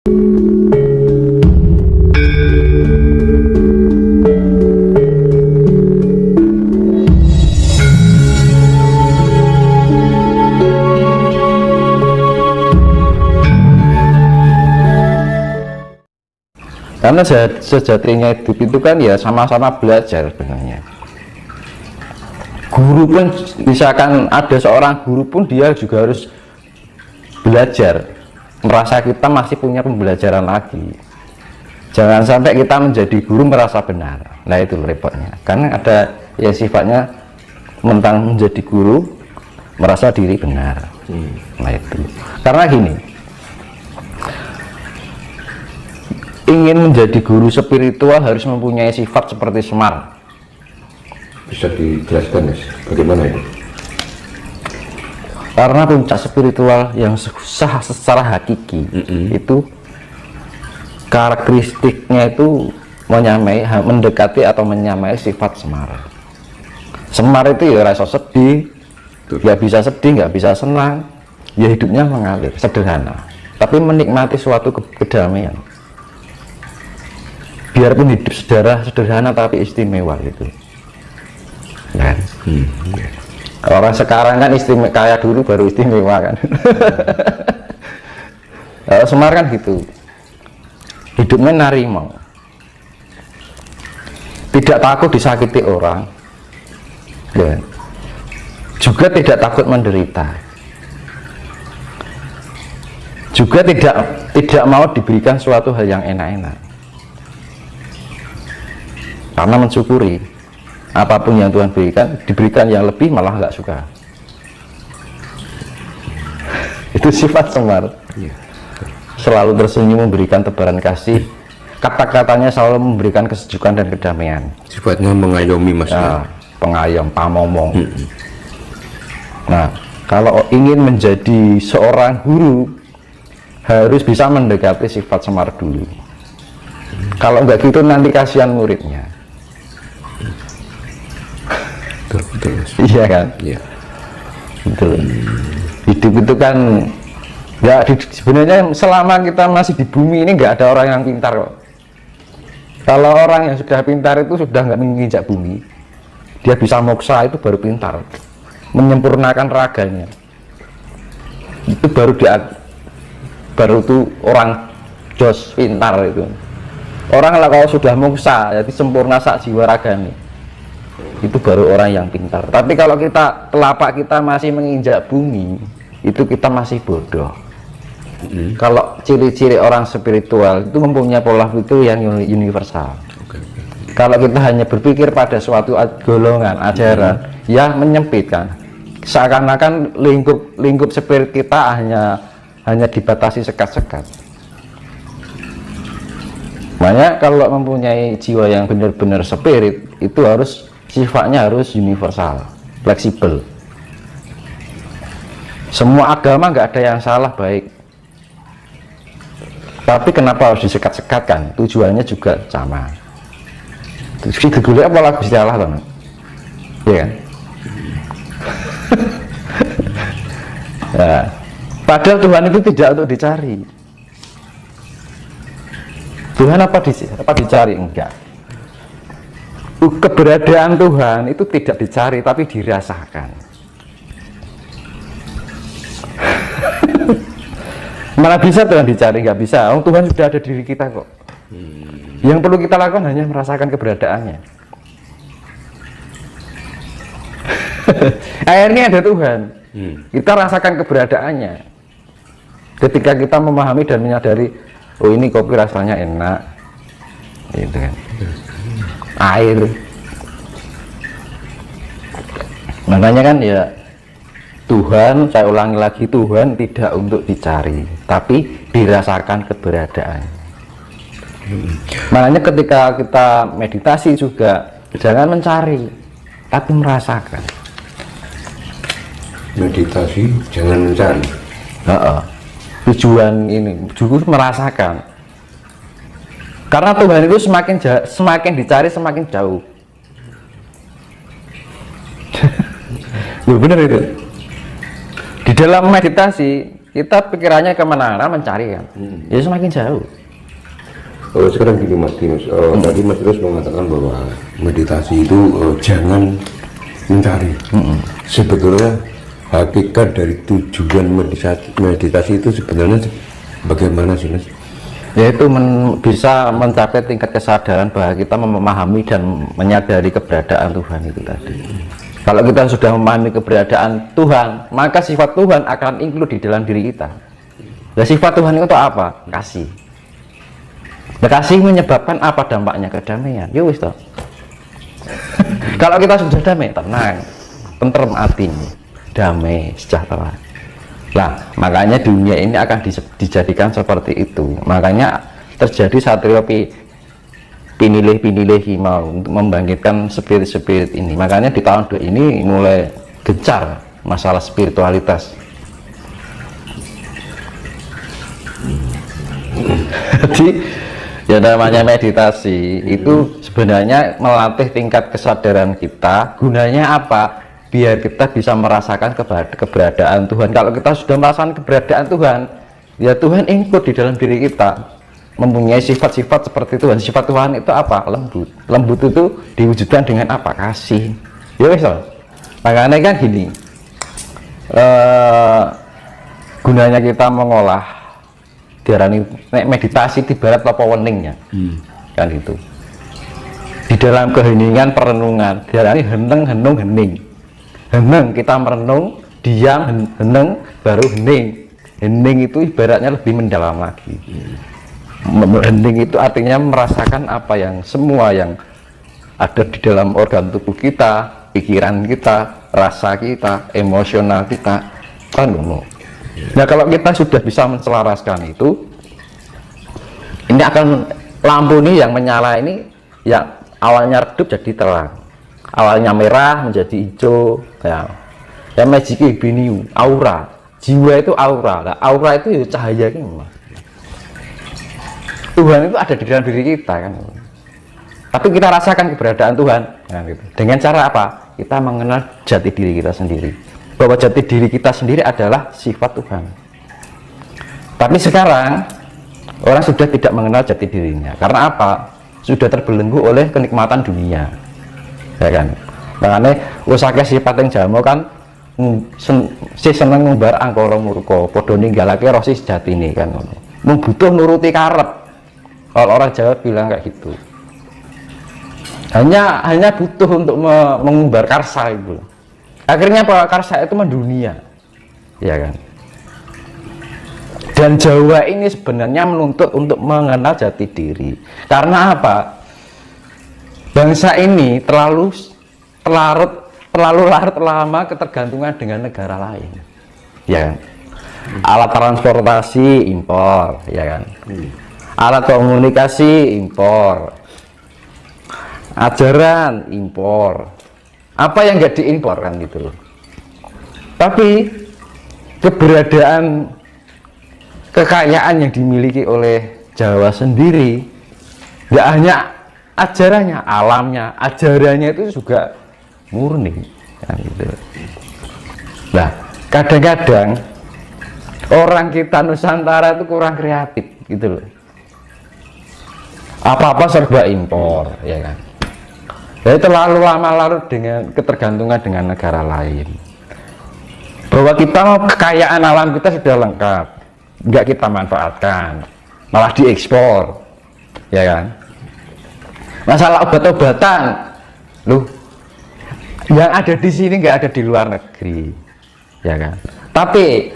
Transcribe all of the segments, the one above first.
Karena sejatinya hidup itu kan ya sama-sama belajar sebenarnya. Guru pun, misalkan ada seorang guru pun dia juga harus belajar, merasa kita masih punya pembelajaran lagi. Jangan sampai kita menjadi guru merasa benar. Nah itu repotnya, karena ada yang sifatnya mentang menjadi guru merasa diri benar. Nah itu karena gini, ingin menjadi guru spiritual harus mempunyai sifat seperti Semar. Bisa dijelaskan, Mas, bagaimana itu? Karena puncak spiritual yang sah secara hakiki itu karakteristiknya itu mendekati atau menyamai sifat Semar. Semar itu ya rasa sedih, nggak bisa sedih, nggak bisa senang, ya hidupnya mengalir, sederhana, tapi menikmati suatu kedamaian. Biarpun hidup sederhana tapi istimewa gitu. Kan? Orang sekarang kan istimewa, kaya dulu baru istimewa kan. Kalau Semar kan gitu, hidupnya narimau, tidak takut disakiti orang, ya. Juga tidak takut menderita, juga tidak mau diberikan suatu hal yang enak-enak, karena mensyukuri apapun yang Tuhan berikan, diberikan yang lebih malah nggak suka. Itu sifat Semar. Selalu tersenyum, memberikan tebaran kasih, kata-katanya selalu memberikan kesejukan dan kedamaian. Sifatnya mengayomi, Mas. Ya, pengayom, pamomong. Nah, kalau ingin menjadi seorang guru harus bisa mendekati sifat Semar dulu. Kalau nggak gitu nanti kasihan muridnya. Betul, Mas. Iya kan? Iya. Betul. Hidup itu kan ya sebenarnya selama kita masih di bumi ini nggak ada orang yang pintar kok. Kalau orang yang sudah pintar itu sudah nggak menginjak bumi, dia bisa moksa itu baru pintar, menyempurnakan raganya. Itu baru tuh orang jos pintar itu. Orang lah kalau sudah moksa, jadi sempurna sak jiwa raganya, itu baru orang yang pintar. Tapi kalau kita telapak kita masih menginjak bumi, itu kita masih bodoh. Kalau ciri-ciri orang spiritual itu mempunyai pola pikir yang universal. Kalau kita hanya berpikir pada suatu golongan ajaran yang menyempitkan, seakan-akan lingkup spirit kita hanya dibatasi sekat-sekat. Makanya kalau mempunyai jiwa yang benar-benar spirit itu harus sifatnya harus universal, fleksibel. Semua agama nggak ada yang salah baik, tapi kenapa harus disekat-sekatkan? Tujuannya juga sama. Terus digulai apa lagu istilah teman? Iya kan? Nah, padahal Tuhan itu tidak untuk dicari. Tuhan apa dicari? Enggak. Keberadaan Tuhan itu tidak dicari tapi dirasakan. Mana bisa Tuhan dicari? Nggak bisa. Oh, Tuhan sudah ada di diri kita kok. Yang perlu kita lakukan hanya merasakan keberadaannya. Akhirnya ada Tuhan. Kita rasakan keberadaannya. Ketika kita memahami dan menyadari, oh ini kopi rasanya enak, gitu kan. Air. Makanya kan ya Tuhan, saya ulangi lagi, Tuhan tidak untuk dicari, tapi dirasakan keberadaan. Makanya ketika kita meditasi juga jangan mencari, tapi merasakan. Meditasi jangan mencari. Tujuan ini juga merasakan. Karena Tuhan itu semakin dicari semakin jauh. Loh, bener itu. Di dalam meditasi kita pikirannya kemana-mana mencari kan, ya semakin jauh. Sekarang gini Mas Dimas, tadi Mas Dimas mengatakan bahwa meditasi itu jangan mencari. Sebetulnya hakikat dari tujuan meditasi itu sebenarnya bagaimana sih Mas? Yaitu bisa mencapai tingkat kesadaran bahwa kita memahami dan menyadari keberadaan Tuhan itu tadi. Kalau kita sudah memahami keberadaan Tuhan, maka sifat Tuhan akan include di dalam diri kita. Nah, sifat Tuhan itu apa? Kasih. Nah, kasih menyebabkan apa dampaknya? Kedamaian. Ya wis toh. Kalau kita sudah damai, tenang, tentrem hatinya, damai, sejahtera. Nah, makanya dunia ini akan dijadikan seperti itu. Makanya terjadi satrio pinilih mau untuk membangkitkan spirit-spirit ini. Makanya di tahun 2 ini mulai gencar masalah spiritualitas. Jadi ya namanya meditasi itu sebenarnya melatih tingkat kesadaran kita. Gunanya apa? Biar kita bisa merasakan keberadaan Tuhan. Kalau kita sudah merasakan keberadaan Tuhan, ya Tuhan ikut di dalam diri kita, mempunyai sifat-sifat seperti Tuhan. Sifat Tuhan itu apa? Lembut. Lembut itu diwujudkan dengan apa? Kasih. Ya wes, makanya kan gini, gunanya kita mengolah diarani meditasi di barat apa weningnya, kan itu. Di dalam keheningan perenungan diarani heneng hening. Heneng kita merenung, diam, heneng, baru hening. Hening itu ibaratnya lebih mendalam lagi. Hening itu artinya merasakan apa yang semua yang ada di dalam organ tubuh kita, pikiran kita, rasa kita, emosional kita, kan ngono. Nah, kalau kita sudah bisa menselaraskan itu, ini akan lampu ini yang menyala ini, yang awalnya redup jadi terang. Awalnya merah menjadi hijau, ya magic biniu, aura. Jiwa itu aura. Nah, aura itu ya cahaya kan. Tuhan itu ada di dalam diri kita kan. Tapi kita rasakan keberadaan Tuhan, nah, gitu. Dengan cara apa? Kita mengenal jati diri kita sendiri. Bahwa jati diri kita sendiri adalah sifat Tuhan. Tapi sekarang orang sudah tidak mengenal jati dirinya. Karena apa? Sudah terbelenggu oleh kenikmatan dunia. Ya kan, makanya usake sifat yang jamu kan si seneng ngumbar angkara murka padha ninggalake roh si sejatine kan ngono. Mung butuh nuruti karep. Kalau orang Jawa bilang kayak gitu. Hanya butuh untuk mengumbar karsa itu. Akhirnya apa? Karsa itu mendunia. Ya kan. Dan Jawa ini sebenarnya menuntut untuk mengenal jati diri. Karena apa? Bangsa ini terlalu larut lama ketergantungan dengan negara lain, ya kan? Alat transportasi impor, ya kan? Alat komunikasi impor, ajaran impor, apa yang nggak diimpor kan gitu loh. Tapi keberadaan kekayaan yang dimiliki oleh Jawa sendiri nggak hanya ajarannya, alamnya, ajarannya itu juga murni kan gitu. Nah, kadang-kadang orang kita Nusantara itu kurang kreatif gitu loh. Apa-apa serba impor, ya kan. Jadi terlalu lama larut dengan ketergantungan dengan negara lain. Bahwa kita kekayaan alam kita sudah lengkap, nggak kita manfaatkan, malah diekspor, ya kan. Masalah obat-obatan, loh, yang ada di sini nggak ada di luar negeri, ya kan. Tapi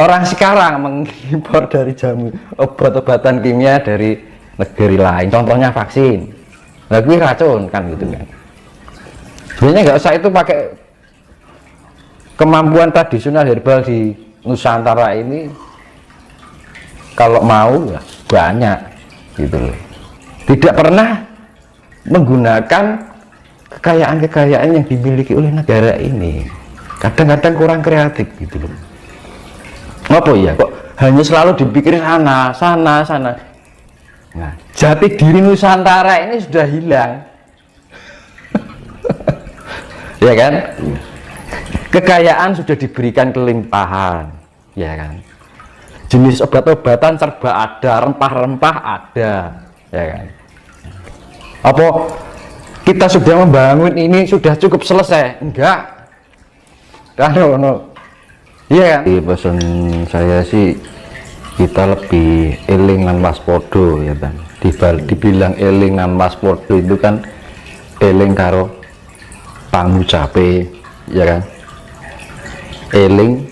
orang sekarang mengimpor dari jamu obat-obatan kimia dari negeri lain, contohnya vaksin, lagi racun kan gitu kan. Sebenarnya nggak usah itu pakai kemampuan tradisional herbal di Nusantara ini, kalau mau ya banyak gitu loh. Tidak pernah menggunakan kekayaan-kekayaan yang dimiliki oleh negara ini. Kadang-kadang kurang kreatif gitu loh. Apa ya kok hanya selalu dipikir sana. Nah, jati diri Nusantara ini sudah hilang. Ya kan? Kekayaan sudah diberikan kelimpahan, ya kan? jenis obat-obatan serba ada, rempah-rempah ada, ya kan. Apa kita sudah membangun ini sudah cukup selesai? Enggak kan, no. Iya kan? Di pesan saya sih kita lebih eling lan waspodo ya kan. Dibilang eling lan waspodo itu kan eling karo pangucape, ya kan. Eling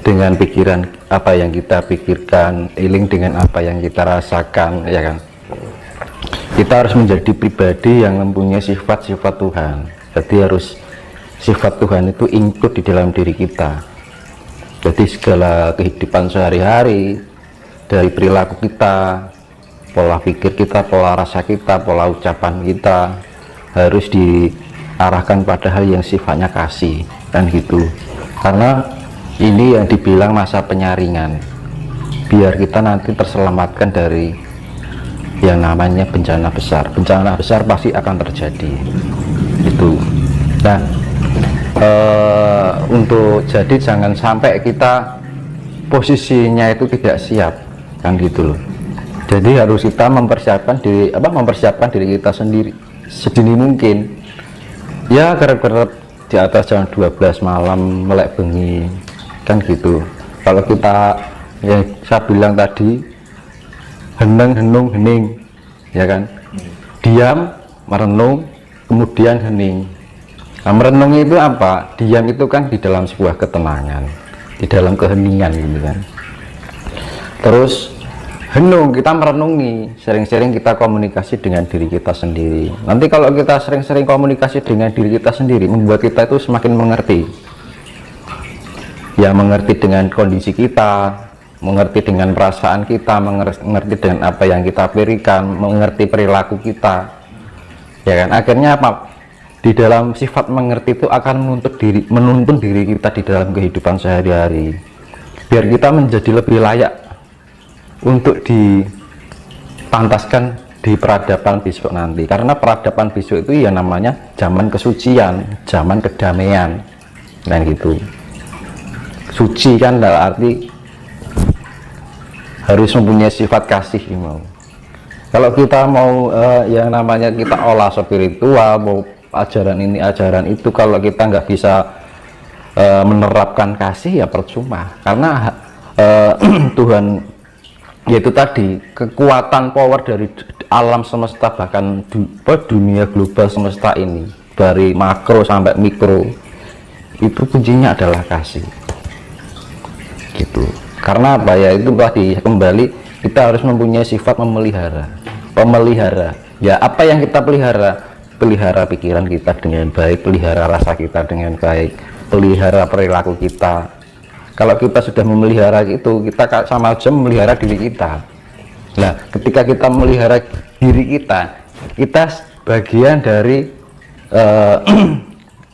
dengan pikiran apa yang kita pikirkan, eling dengan apa yang kita rasakan, ya kan. Kita harus menjadi pribadi yang mempunyai sifat-sifat Tuhan. Jadi harus sifat Tuhan itu include di dalam diri kita. Jadi segala kehidupan sehari-hari, dari perilaku kita, pola pikir kita, pola rasa kita, pola ucapan kita harus diarahkan pada hal yang sifatnya kasih, kan gitu. Karena ini yang dibilang masa penyaringan, biar kita nanti terselamatkan dari yang namanya bencana besar. Bencana besar pasti akan terjadi itu. Nah, untuk jadi jangan sampai kita posisinya itu tidak siap, kan gitu loh. Jadi harus kita mempersiapkan diri kita sendiri sedini mungkin, ya kerap-kerap di atas jam 12 malam melek bengi, kan gitu. Kalau kita ya saya bilang tadi hening, ya kan, diam, merenung, kemudian hening. Nah, merenung itu apa? Diam itu kan di dalam sebuah ketenangan, di dalam keheningan gitu kan. Terus henung, kita merenungi, sering-sering kita komunikasi dengan diri kita sendiri. Nanti kalau kita sering-sering komunikasi dengan diri kita sendiri, membuat kita itu semakin mengerti, ya, mengerti dengan kondisi kita, mengerti dengan perasaan kita, mengerti dengan apa yang kita berikan, mengerti perilaku kita, ya kan. Akhirnya apa? Di dalam sifat mengerti itu akan menuntun diri kita di dalam kehidupan sehari-hari, biar kita menjadi lebih layak untuk dipantaskan di peradaban besok nanti. Karena peradaban besok itu ya namanya zaman kesucian, zaman kedamaian, dan gitu. Suci kan dalam arti harus mempunyai sifat kasih, mau. Kalau kita mau yang namanya kita olah spiritual, mau ajaran ini ajaran itu, kalau kita nggak bisa menerapkan kasih ya percuma. Karena Tuhan, yaitu tadi kekuatan power dari alam semesta, bahkan dunia global semesta ini, dari makro sampai mikro, itu kuncinya adalah kasih gitu. Karena apa ya, itu tadi kembali kita harus mempunyai sifat pemelihara. Ya, apa yang kita pelihara pikiran kita dengan baik, pelihara rasa kita dengan baik, pelihara perilaku kita. Kalau kita sudah memelihara itu, kita sama aja memelihara diri kita. Nah, ketika kita memelihara diri kita bagian dari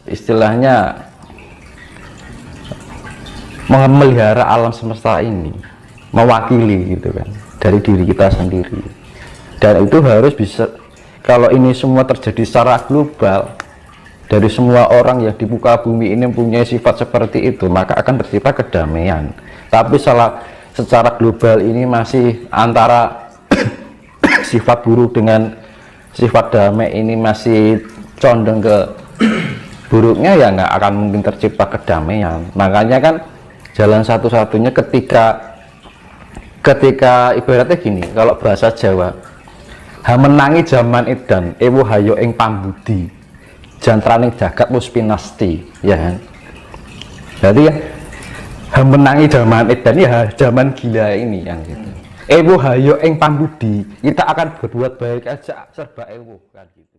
istilahnya memelihara alam semesta ini, mewakili gitu kan, dari diri kita sendiri. Dan itu harus bisa. Kalau ini semua terjadi secara global, dari semua orang yang di muka bumi ini mempunyai sifat seperti itu, maka akan tercipta kedamaian. Tapi secara global ini masih antara sifat buruk dengan sifat damai ini masih condong ke buruknya, ya nggak akan mungkin tercipta kedamaian. Makanya kan jalan satu-satunya ketika ibaratnya gini, kalau bahasa Jawa, menangi zaman edan ewo hayo ing pambudi jantraning jagat wis pinasti, ya kan. Jadi ya menangi zaman edan, ya zaman gila ini yang gitu. Ewo hayo ing pambudi, kita akan berbuat baik aja serba ewo kan gitu.